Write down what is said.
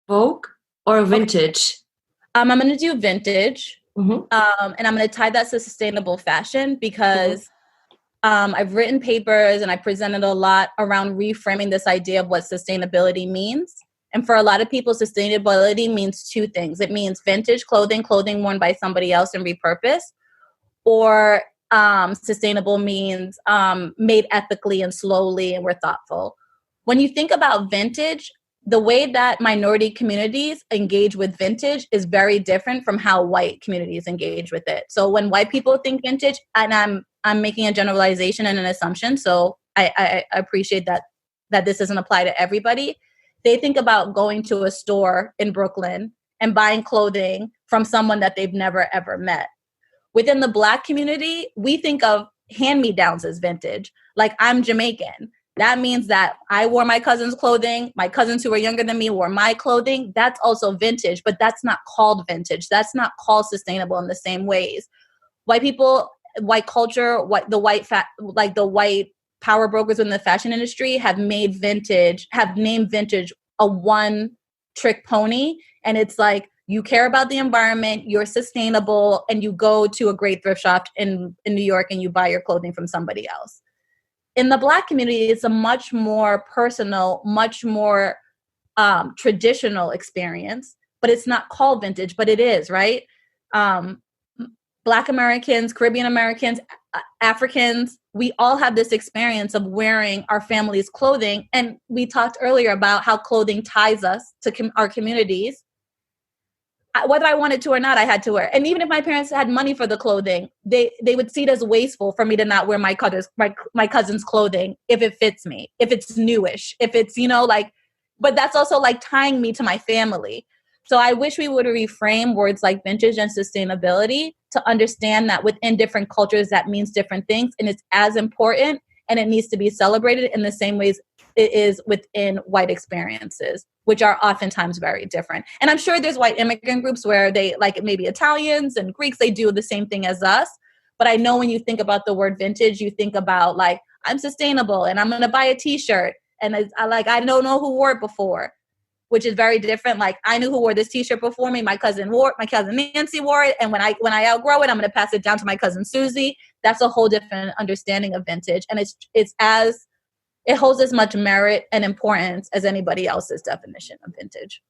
Vogue or vintage? I'm going to do vintage. Mm-hmm. And I'm going to tie that to sustainable fashion because I've written papers and I presented a lot around reframing this idea of what sustainability means. And for a lot of people, sustainability means two things. It means vintage clothing worn by somebody else and repurposed, or sustainable means made ethically and slowly and we're thoughtful. When you think about vintage, the way that minority communities engage with vintage is very different from how white communities engage with it. So when white people think vintage, and I'm making a generalization and an assumption, so I appreciate that this doesn't apply to everybody. They think about going to a store in Brooklyn and buying clothing from someone that they've never ever met. Within the Black community, we think of hand-me-downs as vintage. Like, I'm Jamaican. That means that I wore my cousin's clothing. My cousins who were younger than me wore my clothing. That's also vintage, but that's not called vintage. That's not called sustainable in the same ways. White people, white culture, the white power brokers in the fashion industry have named vintage a one-trick pony. And it's like, you care about the environment, you're sustainable, and you go to a great thrift shop in New York and you buy your clothing from somebody else. In the Black community, it's a much more personal, much more traditional experience, but it's not called vintage, but it is, right? Black Americans, Caribbean Americans, Africans, we all have this experience of wearing our family's clothing. And we talked earlier about how clothing ties us to our communities. Whether I wanted to or not, I had to wear. And even if my parents had money for the clothing, they would see it as wasteful for me to not wear my cousin's clothing if it fits me, if it's newish, if it's, but that's also like tying me to my family. So I wish we would reframe words like vintage and sustainability to understand that within different cultures, that means different things. And it's as important and it needs to be celebrated in the same ways it is within white experiences, which are oftentimes very different. And I'm sure there's white immigrant groups where they, like maybe Italians and Greeks, they do the same thing as us. But I know when you think about the word vintage, you think about like, I'm sustainable and I'm going to buy a t-shirt. And I don't know who wore it before, which is very different. Like, I knew who wore this t-shirt before me. My cousin Nancy wore it. And when I outgrow it, I'm going to pass it down to my cousin Susie. That's a whole different understanding of vintage. And it holds as much merit and importance as anybody else's definition of vintage.